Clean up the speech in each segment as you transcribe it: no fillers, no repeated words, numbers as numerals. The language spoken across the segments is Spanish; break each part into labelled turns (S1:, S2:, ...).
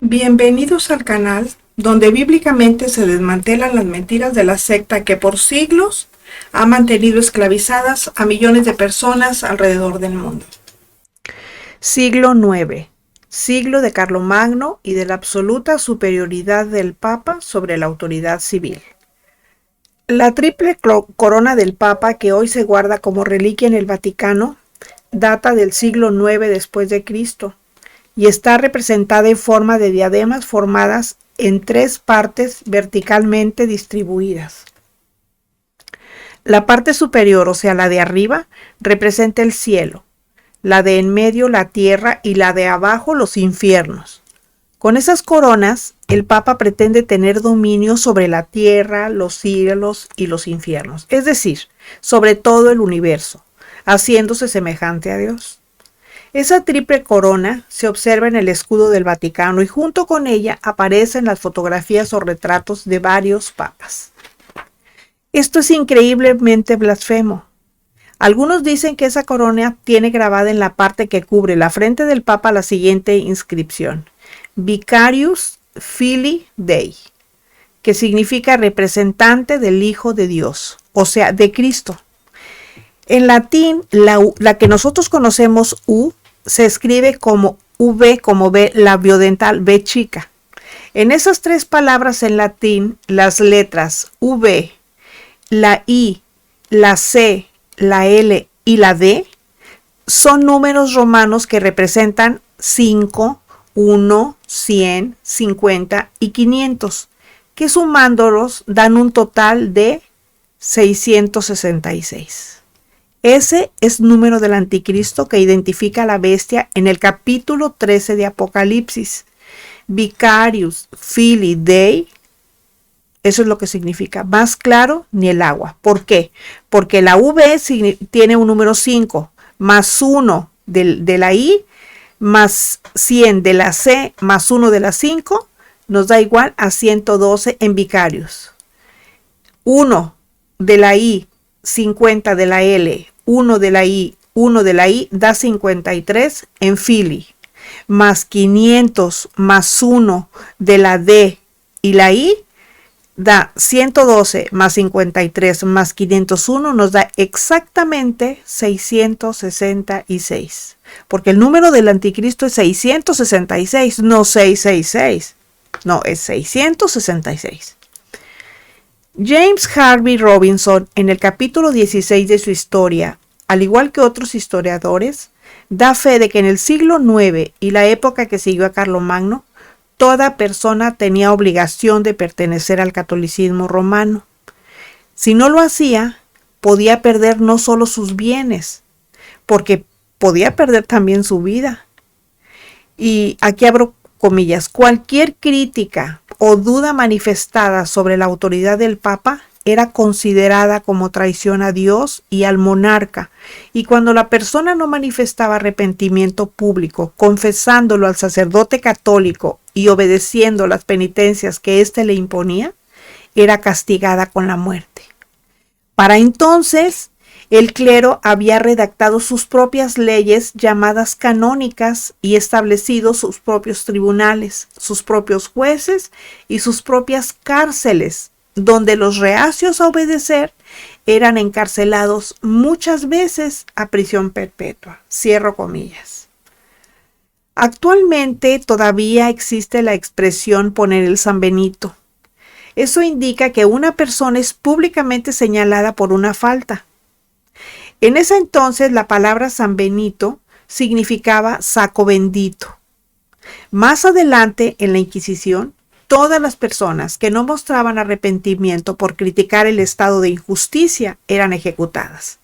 S1: Bienvenidos al canal donde bíblicamente se desmantelan las mentiras de la secta que por siglos ha mantenido esclavizadas a millones de personas alrededor del mundo. Siglo IX, siglo de Carlomagno y de la absoluta superioridad del Papa sobre la autoridad civil. La triple corona del Papa que hoy se guarda como reliquia en el Vaticano data del siglo IX después de Cristo y está representada en forma de diademas formadas en tres partes verticalmente distribuidas. La parte superior, o sea, la de arriba, representa el cielo, la de en medio la tierra y la de abajo los infiernos. Con esas coronas, el Papa pretende tener dominio sobre la tierra, los cielos y los infiernos, es decir, sobre todo el universo, haciéndose semejante a Dios. Esa triple corona se observa en el escudo del Vaticano y junto con ella aparecen las fotografías o retratos de varios papas. Esto es increíblemente blasfemo. Algunos dicen que esa corona tiene grabada en la parte que cubre la frente del Papa la siguiente inscripción: Vicarius Filii Dei, que significa representante del Hijo de Dios, o sea, de Cristo. En latín, la que nosotros conocemos U se escribe como V, como B labiodental, B chica. En esas tres palabras en latín, las letras V, la I, la C, la L y la D son números romanos que representan 5, 1, 100, 50 y 500, que sumándolos dan un total de 666. Ese es número del anticristo que identifica a la bestia en el capítulo 13 de Apocalipsis. Vicarius Filii Dei, eso es lo que significa, más claro ni el agua. ¿Por qué? Porque la V tiene un número 5, más 1 de la I, más 100 de la C, más 1 de la 5, nos da igual a 112 en Vicarius. 1 de la I, 50 de la L, 1 de la I, 1 de la I da 53 en Filii, más 500 más 1 de la D y la I da 112 más 53 más 501 nos da exactamente 666, porque el número del anticristo es 666, no 666, no, es 666. James Harvey Robinson, en el capítulo 16 de su historia, al igual que otros historiadores, da fe de que en el siglo IX y la época que siguió a Carlomagno, toda persona tenía obligación de pertenecer al catolicismo romano. Si no lo hacía, podía perder no solo sus bienes, porque podía perder también su vida. Y aquí abro comillas, cualquier crítica o duda manifestada sobre la autoridad del Papa era considerada como traición a Dios y al monarca, y cuando la persona no manifestaba arrepentimiento público, confesándolo al sacerdote católico y obedeciendo las penitencias que éste le imponía, era castigada con la muerte. Para entonces, el clero había redactado sus propias leyes llamadas canónicas y establecido sus propios tribunales, sus propios jueces y sus propias cárceles, donde los reacios a obedecer eran encarcelados muchas veces a prisión perpetua. Cierro comillas. Actualmente todavía existe la expresión poner el San Benito. Eso indica que una persona es públicamente señalada por una falta. En ese entonces la palabra San Benito significaba saco bendito. Más adelante en la Inquisición, todas las personas que no mostraban arrepentimiento por criticar el estado de injusticia eran ejecutadas.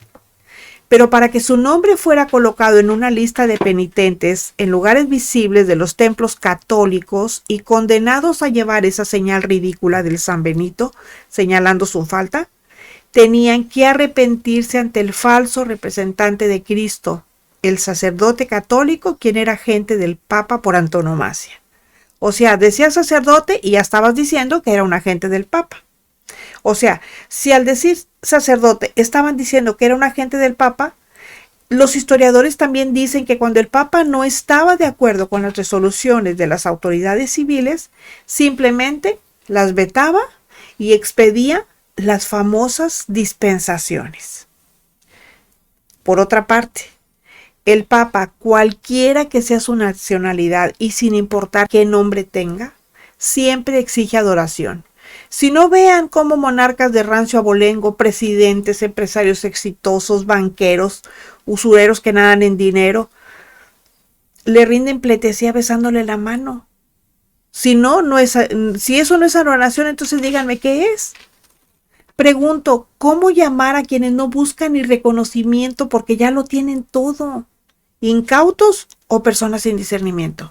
S1: Pero para que su nombre fuera colocado en una lista de penitentes en lugares visibles de los templos católicos y condenados a llevar esa señal ridícula del San Benito, señalando su falta, tenían que arrepentirse ante el falso representante de Cristo, el sacerdote católico, quien era agente del Papa por antonomasia. O sea, decías sacerdote y ya estabas diciendo que era un agente del Papa. O sea, si al decir sacerdote estaban diciendo que era un agente del Papa, Los historiadores también dicen que cuando el Papa no estaba de acuerdo con las resoluciones de las autoridades civiles, simplemente las vetaba y expedía las famosas dispensaciones. Por otra parte, el Papa, cualquiera que sea su nacionalidad y sin importar qué nombre tenga, siempre exige adoración. Si no, vean cómo monarcas de rancio abolengo, presidentes, empresarios exitosos, banqueros, usureros que nadan en dinero, le rinden pleitesía besándole la mano. Si eso no es adoración, entonces díganme qué es. Pregunto, ¿cómo llamar a quienes no buscan ni reconocimiento porque ya lo tienen todo? ¿Incautos o personas sin discernimiento?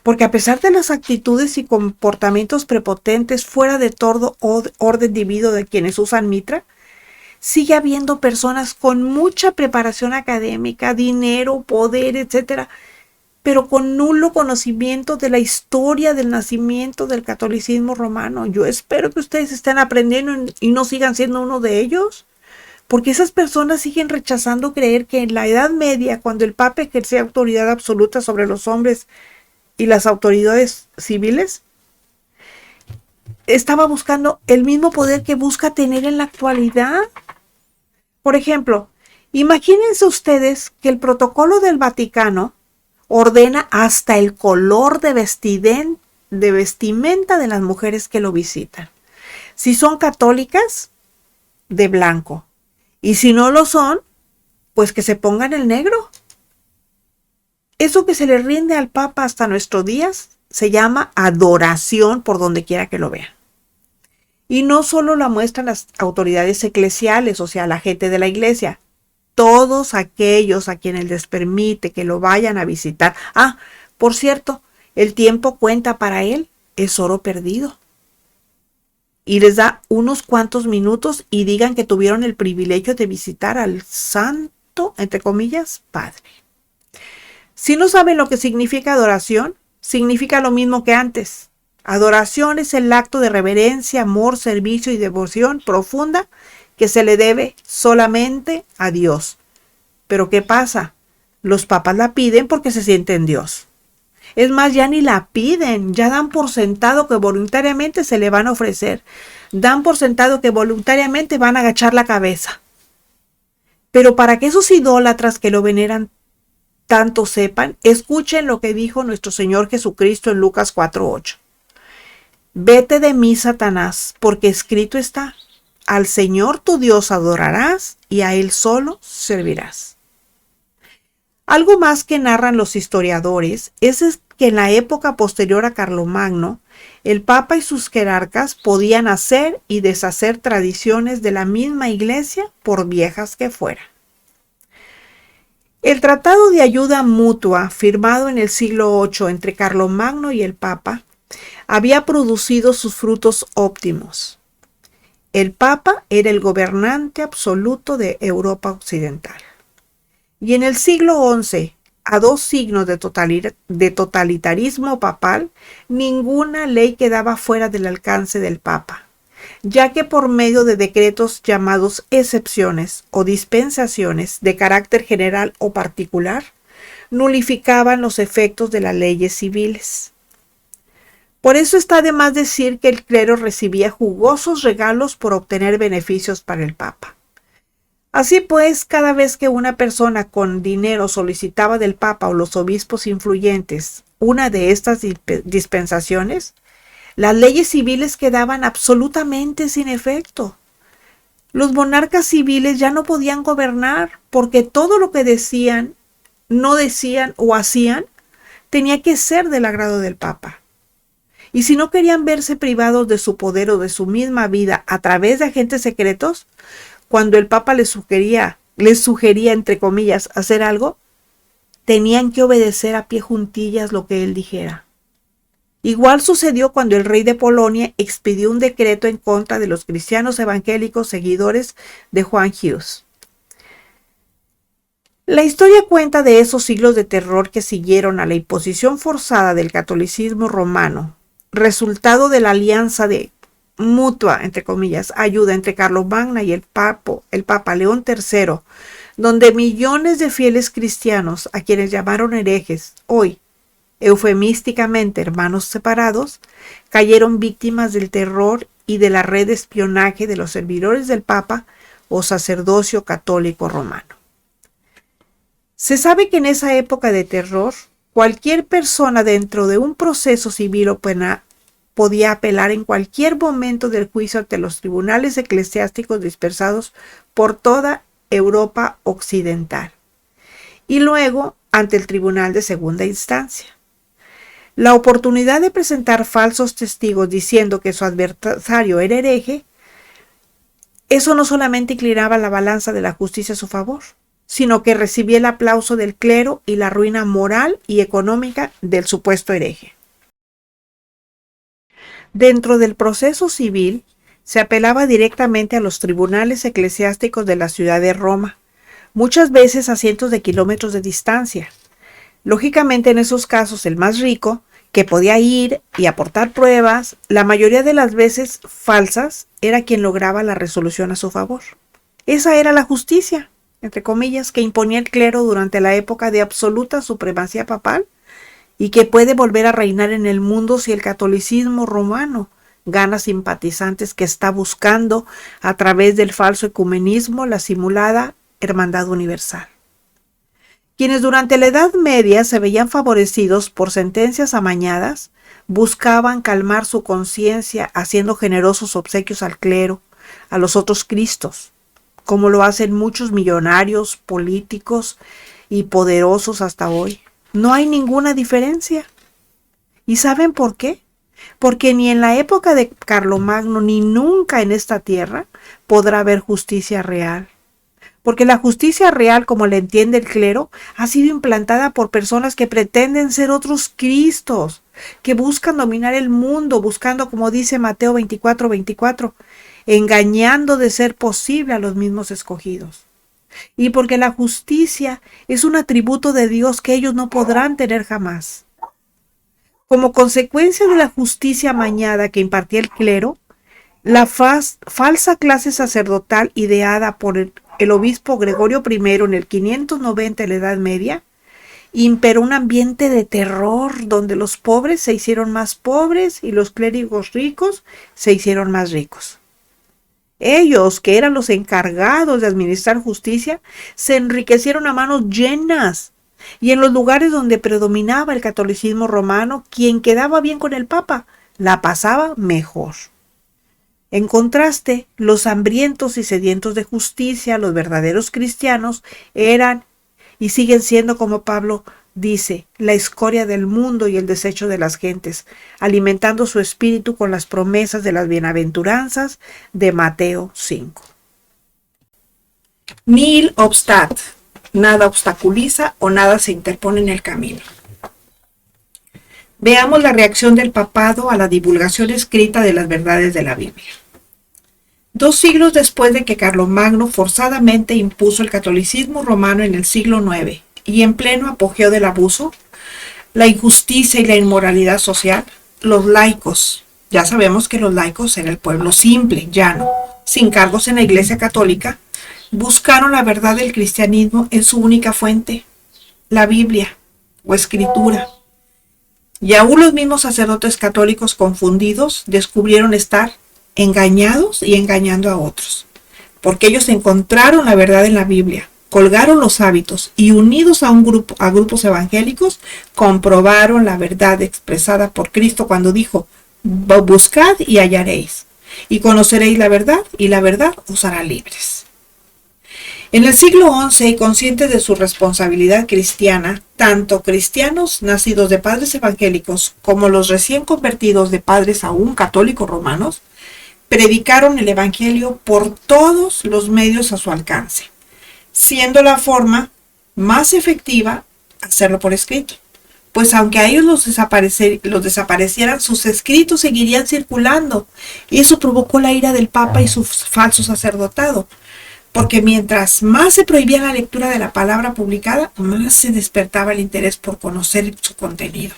S1: Porque a pesar de las actitudes y comportamientos prepotentes fuera de todo orden divino de quienes usan mitra, sigue habiendo personas con mucha preparación académica, dinero, poder, etcétera, pero con nulo conocimiento de la historia del nacimiento del catolicismo romano. Yo espero que ustedes estén aprendiendo y no sigan siendo uno de ellos, porque esas personas siguen rechazando creer que en la Edad Media, cuando el Papa ejercía autoridad absoluta sobre los hombres y las autoridades civiles, estaba buscando el mismo poder que busca tener en la actualidad. Por ejemplo, imagínense ustedes que el protocolo del Vaticano ordena hasta el color de vestimenta de las mujeres que lo visitan. Si son católicas, de blanco. Y si no lo son, pues que se pongan el negro. Eso que se le rinde al Papa hasta nuestros días se llama adoración por donde quiera que lo vean. Y no solo la muestran las autoridades eclesiales, o sea, la gente de la iglesia, todos aquellos a quienes les permite que lo vayan a visitar. Ah, por cierto, el tiempo cuenta para él, es oro perdido. Y les da unos cuantos minutos y digan que tuvieron el privilegio de visitar al santo, entre comillas, Padre. Si no saben lo que significa adoración, significa lo mismo que antes. Adoración es el acto de reverencia, amor, servicio y devoción profunda que se le debe solamente a Dios. Pero ¿qué pasa? Los papas la piden porque se sienten Dios. Es más, ya ni la piden, ya dan por sentado que voluntariamente se le van a ofrecer. Dan por sentado que voluntariamente van a agachar la cabeza. Pero para que esos idólatras que lo veneran tanto sepan, escuchen lo que dijo nuestro Señor Jesucristo en Lucas 4:8. Vete de mí, Satanás, porque escrito está, al Señor tu Dios adorarás y a Él solo servirás. Algo más que narran los historiadores es que en la época posterior a Carlomagno, el Papa y sus jerarcas podían hacer y deshacer tradiciones de la misma iglesia por viejas que fueran. El Tratado de Ayuda Mutua, firmado en el siglo VIII entre Carlomagno y el Papa, había producido sus frutos óptimos. El Papa era el gobernante absoluto de Europa Occidental. Y en el siglo XI, a 2 siglos de totalitarismo papal, ninguna ley quedaba fuera del alcance del Papa, ya que por medio de decretos llamados excepciones o dispensaciones de carácter general o particular, nulificaban los efectos de las leyes civiles. Por eso está de más decir que el clero recibía jugosos regalos por obtener beneficios para el Papa. Así pues, cada vez que una persona con dinero solicitaba del Papa o los obispos influyentes una de estas dispensaciones, las leyes civiles quedaban absolutamente sin efecto. Los monarcas civiles ya no podían gobernar porque todo lo que decían, no decían o hacían tenía que ser del agrado del Papa. Y si no querían verse privados de su poder o de su misma vida a través de agentes secretos, cuando el Papa les sugería, entre comillas, hacer algo, tenían que obedecer a pie juntillas lo que él dijera. Igual sucedió cuando el rey de Polonia expidió un decreto en contra de los cristianos evangélicos seguidores de Juan Hus. La historia cuenta de esos siglos de terror que siguieron a la imposición forzada del catolicismo romano, resultado de la alianza de mutua, entre comillas, ayuda entre Carlomagno y el Papa León III donde millones de fieles cristianos, a quienes llamaron herejes, hoy, eufemísticamente hermanos separados, cayeron víctimas del terror y de la red de espionaje de los servidores del Papa o sacerdocio católico romano. Se sabe que en esa época de terror, cualquier persona dentro de un proceso civil o penal podía apelar en cualquier momento del juicio ante los tribunales eclesiásticos dispersados por toda Europa occidental y luego ante el tribunal de segunda instancia. La oportunidad de presentar falsos testigos diciendo que su adversario era hereje, eso no solamente inclinaba la balanza de la justicia a su favor, sino que recibía el aplauso del clero y la ruina moral y económica del supuesto hereje. Dentro del proceso civil, se apelaba directamente a los tribunales eclesiásticos de la ciudad de Roma, muchas veces a cientos de kilómetros de distancia. Lógicamente, en esos casos, el más rico, que podía ir y aportar pruebas, la mayoría de las veces falsas, era quien lograba la resolución a su favor. Esa era la justicia, entre comillas, que imponía el clero durante la época de absoluta supremacía papal y que puede volver a reinar en el mundo si el catolicismo romano gana simpatizantes que está buscando a través del falso ecumenismo la simulada hermandad universal. Quienes durante la Edad Media se veían favorecidos por sentencias amañadas, buscaban calmar su conciencia haciendo generosos obsequios al clero, a los otros Cristos, como lo hacen muchos millonarios, políticos y poderosos hasta hoy. No hay ninguna diferencia. ¿Y saben por qué? Porque ni en la época de Carlomagno ni nunca en esta tierra podrá haber justicia real. Porque la justicia real, como la entiende el clero, ha sido implantada por personas que pretenden ser otros Cristos, que buscan dominar el mundo, buscando, como dice Mateo 24:24, engañando de ser posible a los mismos escogidos. Y porque la justicia es un atributo de Dios que ellos no podrán tener jamás. Como consecuencia de la justicia amañada que impartía el clero, la falsa clase sacerdotal ideada por el obispo Gregorio I en el 590 de la Edad Media, imperó un ambiente de terror donde los pobres se hicieron más pobres y los clérigos ricos se hicieron más ricos. Ellos, que eran los encargados de administrar justicia, se enriquecieron a manos llenas. Y en los lugares donde predominaba el catolicismo romano, quien quedaba bien con el Papa, la pasaba mejor. En contraste, los hambrientos y sedientos de justicia, los verdaderos cristianos, eran y siguen siendo, como Pablo dice, la escoria del mundo y el desecho de las gentes, alimentando su espíritu con las promesas de las bienaventuranzas de Mateo 5.
S2: Nihil obstat, nada obstaculiza o nada se interpone en el camino. Veamos la reacción del papado a la divulgación escrita de las verdades de la Biblia. 2 siglos después de que Carlomagno forzadamente impuso el catolicismo romano en el siglo IX y en pleno apogeo del abuso, la injusticia y la inmoralidad social, los laicos, ya sabemos que los laicos eran el pueblo simple, llano, sin cargos en la Iglesia Católica, buscaron la verdad del cristianismo en su única fuente, la Biblia o Escritura. Y aún los mismos sacerdotes católicos confundidos descubrieron estar engañados y engañando a otros, porque ellos encontraron la verdad en la Biblia, colgaron los hábitos y unidos a grupos evangélicos, comprobaron la verdad expresada por Cristo cuando dijo: buscad y hallaréis, y conoceréis la verdad, y la verdad os hará libres. En el siglo XI, y conscientes de su responsabilidad cristiana, tanto cristianos nacidos de padres evangélicos como los recién convertidos de padres aún católicos romanos, predicaron el evangelio por todos los medios a su alcance, siendo la forma más efectiva hacerlo por escrito. Pues aunque a ellos los desaparecieran, sus escritos seguirían circulando, y eso provocó la ira del Papa y su falso sacerdotado, porque mientras más se prohibía la lectura de la palabra publicada, más se despertaba el interés por conocer su contenido.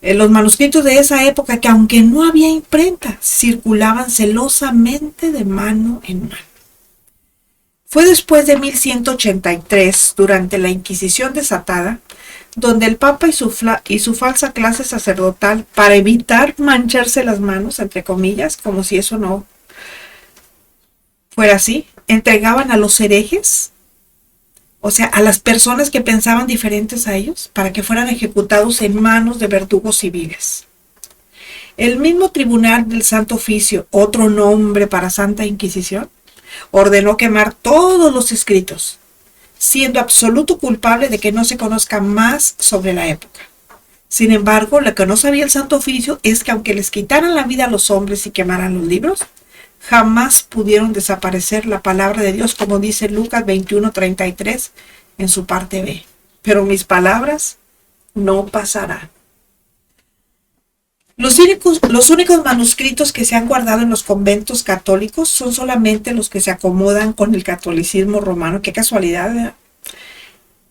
S2: Los manuscritos de esa época, que aunque no había imprenta, circulaban celosamente de mano en mano. Fue después de 1183, durante la Inquisición desatada, donde el Papa y su falsa clase sacerdotal, para evitar mancharse las manos, entre comillas, como si eso no fuera así, entregaban a los herejes, o sea, a las personas que pensaban diferentes a ellos, para que fueran ejecutados en manos de verdugos civiles. El mismo Tribunal del Santo Oficio, otro nombre para Santa Inquisición, ordenó quemar todos los escritos, siendo absoluto culpable de que no se conozca más sobre la época. Sin embargo, lo que no sabía el Santo Oficio es que aunque les quitaran la vida a los hombres y quemaran los libros, jamás pudieron desaparecer la palabra de Dios, como dice Lucas 21:33 en su parte B. Pero mis palabras no pasarán. Los únicos manuscritos que se han guardado en los conventos católicos son solamente los que se acomodan con el catolicismo romano. Qué casualidad, ¿verdad?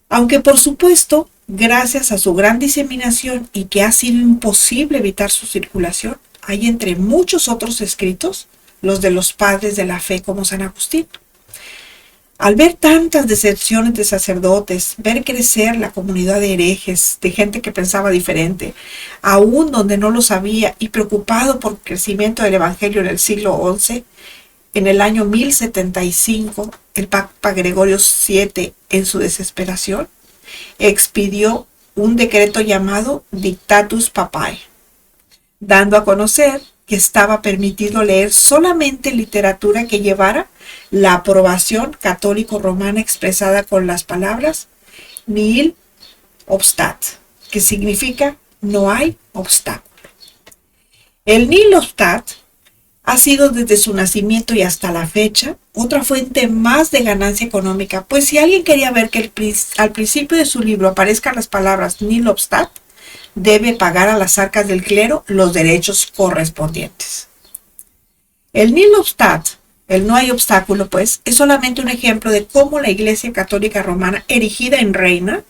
S2: Aunque por supuesto, gracias a su gran diseminación y que ha sido imposible evitar su circulación, hay entre muchos otros escritos los de los padres de la fe como San Agustín. Al ver tantas deserciones de sacerdotes, ver crecer la comunidad de herejes, de gente que pensaba diferente, aún donde no lo sabía, y preocupado por el crecimiento del Evangelio en el siglo XI, en el año 1075, el Papa Gregorio VII, en su desesperación, expidió un decreto llamado Dictatus Papae, dando a conocer que estaba permitido leer solamente literatura que llevara la aprobación católico-romana expresada con las palabras nihil obstat, que significa no hay obstáculo. El nihil obstat ha sido desde su nacimiento y hasta la fecha otra fuente más de ganancia económica, pues si alguien quería ver que al principio de su libro aparezcan las palabras nihil obstat, debe pagar a las arcas del clero los derechos correspondientes. El nihil obstat, el no hay obstáculo, pues, es solamente un ejemplo de cómo la Iglesia Católica Romana, erigida en reina,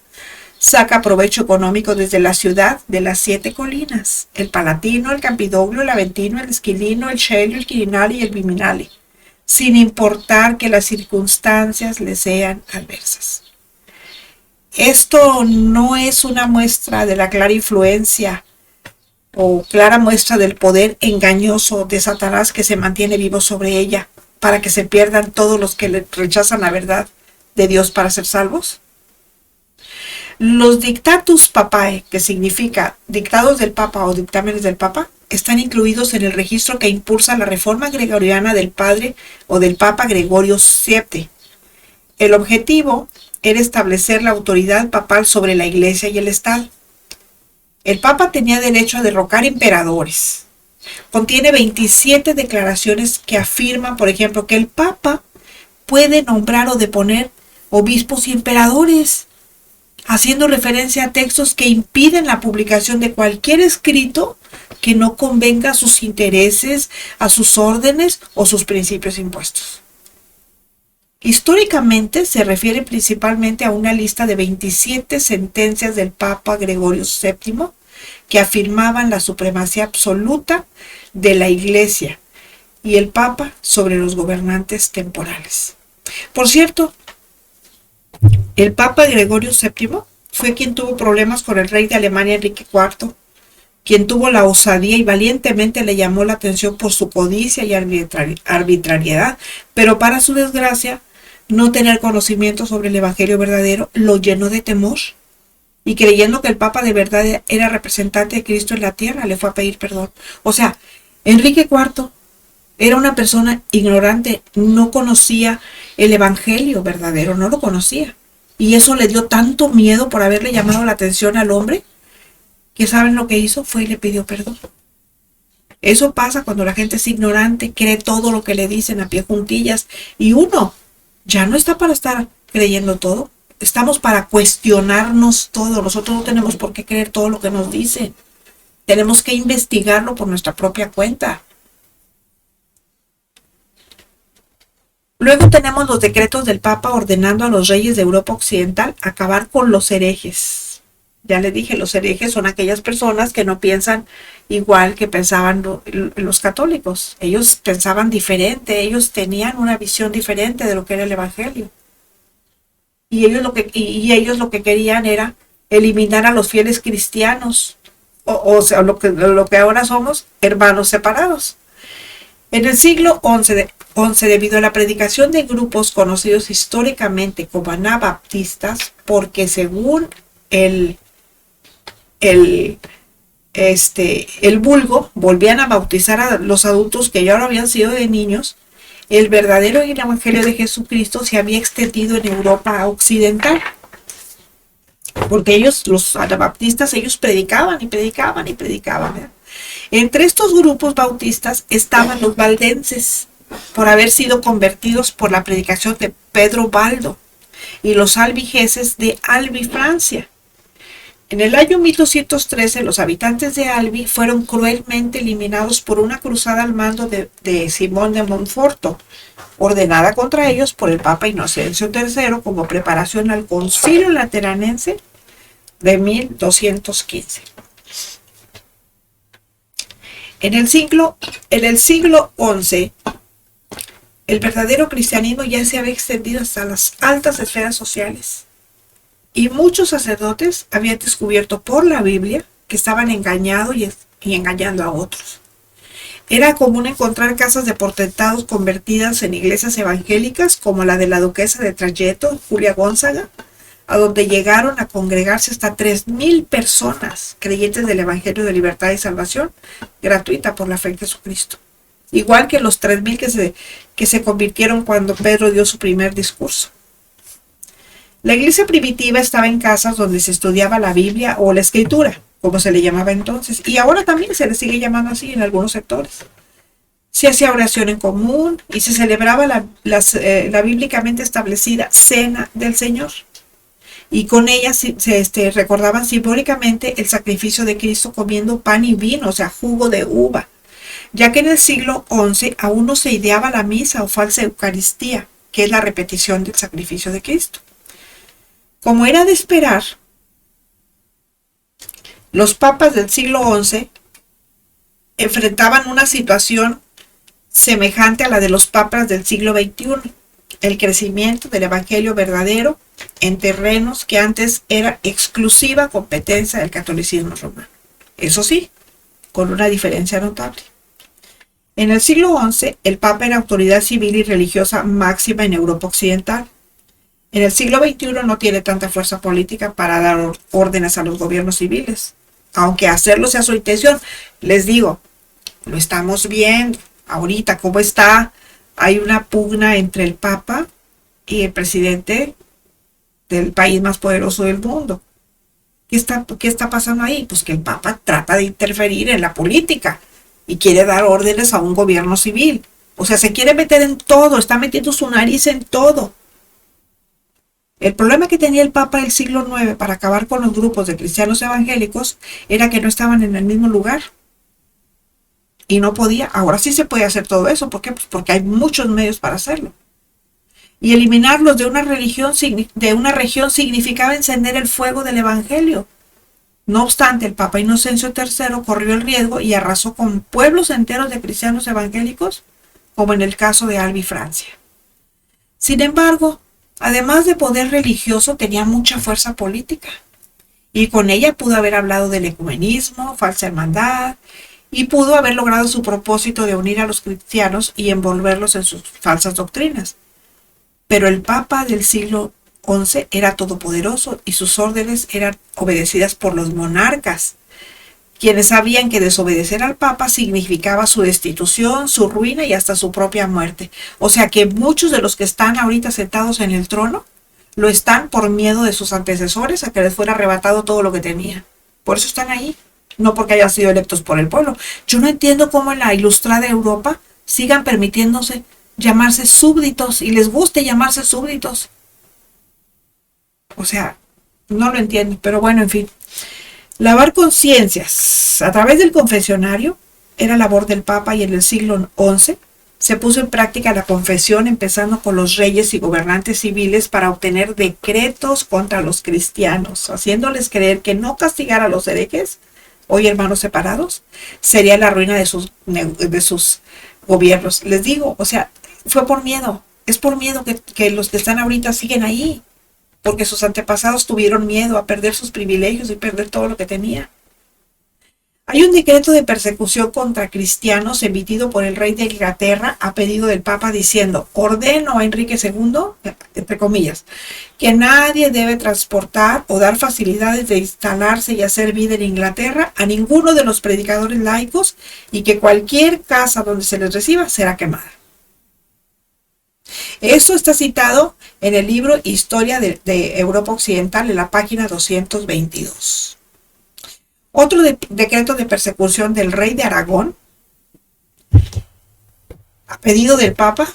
S2: saca provecho económico desde la ciudad de las 7 colinas, el Palatino, el Campidoglio, el Aventino, el Esquilino, el Celio, el Quirinale y el Viminale, sin importar que las circunstancias le sean adversas. Esto no es una muestra de la clara influencia o clara muestra del poder engañoso de Satanás que se mantiene vivo sobre ella para que se pierdan todos los que le rechazan la verdad de Dios para ser salvos. Los Dictatus Papae, que significa dictados del Papa o dictámenes del Papa, están incluidos en el registro que impulsa la reforma gregoriana del Padre o del Papa Gregorio VII. El objetivo era establecer la autoridad papal sobre la Iglesia y el Estado. El Papa tenía derecho a derrocar emperadores. Contiene 27 declaraciones que afirman, por ejemplo, que el Papa puede nombrar o deponer obispos y emperadores, haciendo referencia a textos que impiden la publicación de cualquier escrito que no convenga a sus intereses, a sus órdenes o sus principios impuestos. Históricamente se refiere principalmente a una lista de 27 sentencias del Papa Gregorio VII que afirmaban la supremacía absoluta de la Iglesia y el Papa sobre los gobernantes temporales. Por cierto, el Papa Gregorio VII fue quien tuvo problemas con el rey de Alemania Enrique IV, quien tuvo la osadía y valientemente le llamó la atención por su codicia y arbitrariedad, pero para su desgracia, no tener conocimiento sobre el Evangelio verdadero lo llenó de temor, y creyendo que el Papa de verdad era representante de Cristo en la tierra, le fue a pedir perdón. O sea, Enrique IV era una persona ignorante, no conocía el Evangelio verdadero, no lo conocía. Y eso le dio tanto miedo por haberle llamado la atención al hombre, que ¿saben lo que hizo? Fue y le pidió perdón. Eso pasa cuando la gente es ignorante, cree todo lo que le dicen a pie juntillas, y uno ya no está para estar creyendo todo. Estamos para cuestionarnos todo. Nosotros no tenemos por qué creer todo lo que nos dicen. Tenemos que investigarlo por nuestra propia cuenta. Luego tenemos los decretos del Papa ordenando a los reyes de Europa Occidental acabar con los herejes. Ya les dije, los herejes son aquellas personas que no piensan
S1: igual que pensaban los católicos. Ellos pensaban diferente, ellos tenían una visión diferente de lo que era el evangelio. Y ellos lo que querían era eliminar a los fieles cristianos, o sea, lo que ahora somos, hermanos separados. En el siglo XI, debido a la predicación de grupos conocidos históricamente como anabaptistas, porque según el vulgo, volvían a bautizar a los adultos que ya ahora habían sido de niños, el verdadero evangelio de Jesucristo se había extendido en Europa occidental. Porque ellos, los anabaptistas, ellos predicaban y predicaban y predicaban, ¿verdad? Entre estos grupos bautistas estaban los valdenses, por haber sido convertidos por la predicación de Pedro Baldo, y los albigeses de Albi, Francia. En el año 1213, los habitantes de Albi fueron cruelmente eliminados por una cruzada al mando de Simón de Montforto, ordenada contra ellos por el Papa Inocencio III como preparación al Concilio Lateranense de 1215. En el siglo XI, el verdadero cristianismo ya se había extendido hasta las altas esferas sociales. Y muchos sacerdotes habían descubierto por la Biblia que estaban engañados y engañando a otros. Era común encontrar casas de potentados convertidas en iglesias evangélicas, como la de la duquesa de Trajetto, Julia Gonzaga, a donde llegaron a congregarse hasta 3,000 personas creyentes del Evangelio de Libertad y Salvación, gratuita por la fe en Jesucristo. Igual que los 3,000 que se convirtieron cuando Pedro dio su primer discurso. La iglesia primitiva estaba en casas donde se estudiaba la Biblia o la Escritura, como se le llamaba entonces, y ahora también se le sigue llamando así en algunos sectores. Se hacía oración en común y se celebraba la bíblicamente establecida Cena del Señor. Y con ella se recordaban simbólicamente el sacrificio de Cristo comiendo pan y vino, o sea, jugo de uva, ya que en el siglo XI aún no se ideaba la misa o falsa Eucaristía, que es la repetición del sacrificio de Cristo. Como era de esperar, los papas del siglo XI enfrentaban una situación semejante a la de los papas del siglo XXI, el crecimiento del evangelio verdadero en terrenos que antes era exclusiva competencia del catolicismo romano. Eso sí, con una diferencia notable. En el siglo XI, el papa era autoridad civil y religiosa máxima en Europa occidental. En el siglo XXI no tiene tanta fuerza política para dar órdenes a los gobiernos civiles, aunque hacerlo sea su intención. Les digo, lo estamos viendo ahorita, cómo está. Hay una pugna entre el Papa y el presidente del país más poderoso del mundo. ¿Qué está pasando ahí? Pues que el Papa trata de interferir en la política y quiere dar órdenes a un gobierno civil. O sea, se quiere meter en todo, está metiendo su nariz en todo. El problema que tenía el Papa del siglo IX para acabar con los grupos de cristianos evangélicos era que no estaban en el mismo lugar. Y no podía. Ahora sí se puede hacer todo eso. ¿Por qué? Pues porque hay muchos medios para hacerlo. Y eliminarlos de una región significaba encender el fuego del evangelio. No obstante, el Papa Inocencio III corrió el riesgo y arrasó con pueblos enteros de cristianos evangélicos, como en el caso de Albi, Francia. Sin embargo, además de poder religioso, tenía mucha fuerza política. Y con ella pudo haber hablado del ecumenismo, falsa hermandad, y pudo haber logrado su propósito de unir a los cristianos y envolverlos en sus falsas doctrinas. Pero el Papa del siglo XI era todopoderoso y sus órdenes eran obedecidas por los monarcas, quienes sabían que desobedecer al Papa significaba su destitución, su ruina y hasta su propia muerte. O sea que muchos de los que están ahorita sentados en el trono lo están por miedo de sus antecesores a que les fuera arrebatado todo lo que tenían. Por eso están ahí, no porque hayan sido electos por el pueblo. Yo no entiendo cómo en la ilustrada Europa sigan permitiéndose llamarse súbditos y les guste llamarse súbditos. O sea, no lo entiendo, pero bueno, en fin. Lavar conciencias a través del confesionario era labor del Papa, y en el siglo XI se puso en práctica la confesión, empezando con los reyes y gobernantes civiles para obtener decretos contra los cristianos, haciéndoles creer que no castigar a los herejes hoy hermanos separados, sería la ruina de sus gobiernos. Les digo, o sea, fue por miedo. Es por miedo que los que están ahorita siguen ahí, porque sus antepasados tuvieron miedo a perder sus privilegios y perder todo lo que tenían. Hay un decreto de persecución contra cristianos emitido por el rey de Inglaterra a pedido del Papa diciendo: ordeno a Enrique II, entre comillas, que nadie debe transportar o dar facilidades de instalarse y hacer vida en Inglaterra a ninguno de los predicadores laicos, y que cualquier casa donde se les reciba será quemada. Esto está citado en el libro Historia de Europa Occidental, en la página 222. Otro decreto de persecución del rey de Aragón, a pedido del Papa,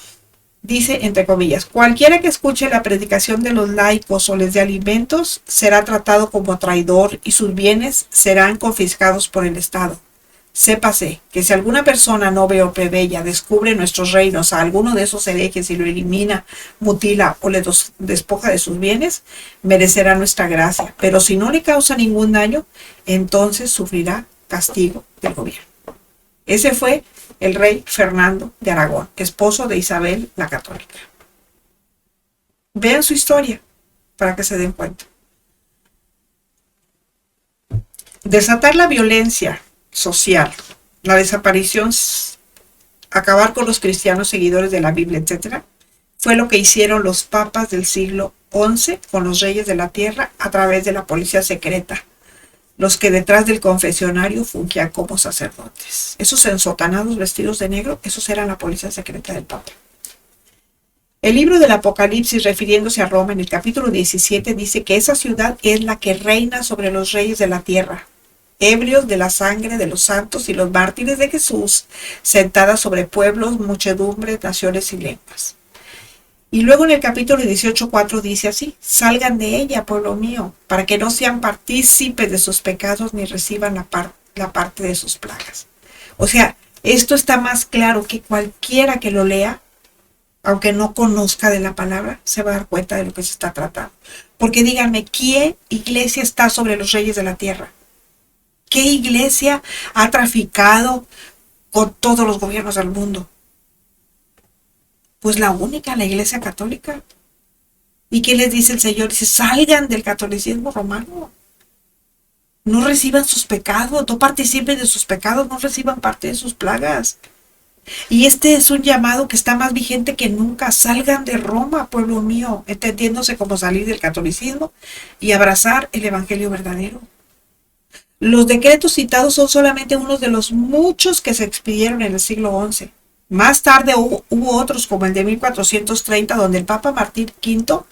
S1: dice, entre comillas: cualquiera que escuche la predicación de los laicos o les dé alimentos será tratado como traidor y sus bienes serán confiscados por el Estado. Sépase que si alguna persona noble o plebeya descubre en nuestros reinos a alguno de esos herejes y lo elimina, mutila o le despoja de sus bienes, merecerá nuestra gracia. Pero si no le causa ningún daño, entonces sufrirá castigo del gobierno. Ese fue el rey Fernando de Aragón, esposo de Isabel la Católica. Vean su historia para que se den cuenta. Desatar la violencia social, la desaparición, acabar con los cristianos seguidores de la Biblia, etc., fue lo que hicieron los papas del siglo XI con los reyes de la tierra a través de la policía secreta, los que detrás del confesionario fungían como sacerdotes. Esos ensotanados vestidos de negro, esos eran la policía secreta del Papa. El libro del Apocalipsis, refiriéndose a Roma en el capítulo 17, dice que esa ciudad es la que reina sobre los reyes de la tierra, ebrios de la sangre de los santos y los mártires de Jesús, sentada sobre pueblos, muchedumbres, naciones y lenguas. Y luego en el capítulo 18:4 dice así: salgan de ella, pueblo mío, para que no sean partícipes de sus pecados ni reciban la parte de sus plagas. O sea, esto está más claro que cualquiera que lo lea, aunque no conozca de la palabra, se va a dar cuenta de lo que se está tratando. Porque díganme, ¿qué iglesia está sobre los reyes de la tierra? ¿Qué iglesia ha traficado con todos los gobiernos del mundo? Pues la única, la Iglesia Católica. ¿Y qué les dice el Señor? Dice: salgan del catolicismo romano. No reciban sus pecados, no participen de sus pecados, no reciban parte de sus plagas. Y este es un llamado que está más vigente que nunca. Salgan de Roma, pueblo mío, entendiéndose como salir del catolicismo y abrazar el evangelio verdadero. Los decretos citados son solamente unos de los muchos que se expidieron en el siglo XI. Más tarde hubo otros, como el de 1430, donde el Papa Martín V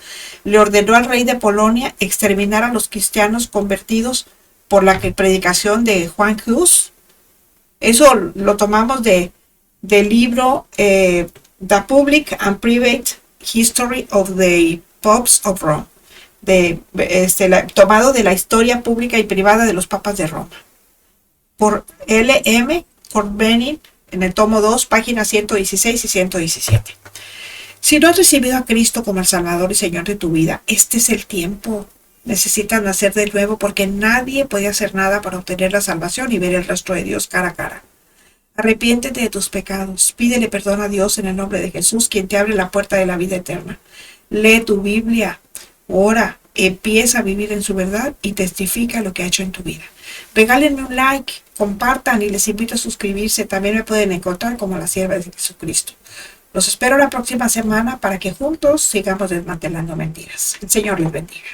S1: le ordenó al rey de Polonia exterminar a los cristianos convertidos por la predicación de Juan Hus. Eso lo tomamos del libro The Public and Private History of the Popes of Rome, tomado de la historia pública y privada de los papas de Roma, por L.M. Corbeny, en el tomo 2, páginas 116 y 117. Si no has recibido a Cristo como el Salvador y Señor de tu vida, este es el tiempo. Necesitas nacer de nuevo, porque nadie puede hacer nada para obtener la salvación y ver el rostro de Dios cara a cara. Arrepiéntete de tus pecados, pídele perdón a Dios en el nombre de Jesús, quien te abre la puerta de la vida eterna. Lee tu Biblia, ora, empieza a vivir en su verdad y testifica lo que ha hecho en tu vida. Regálenme un like, compartan y les invito a suscribirse. También me pueden encontrar como la sierva de Jesucristo. Los espero la próxima semana para que juntos sigamos desmantelando mentiras. El Señor les bendiga.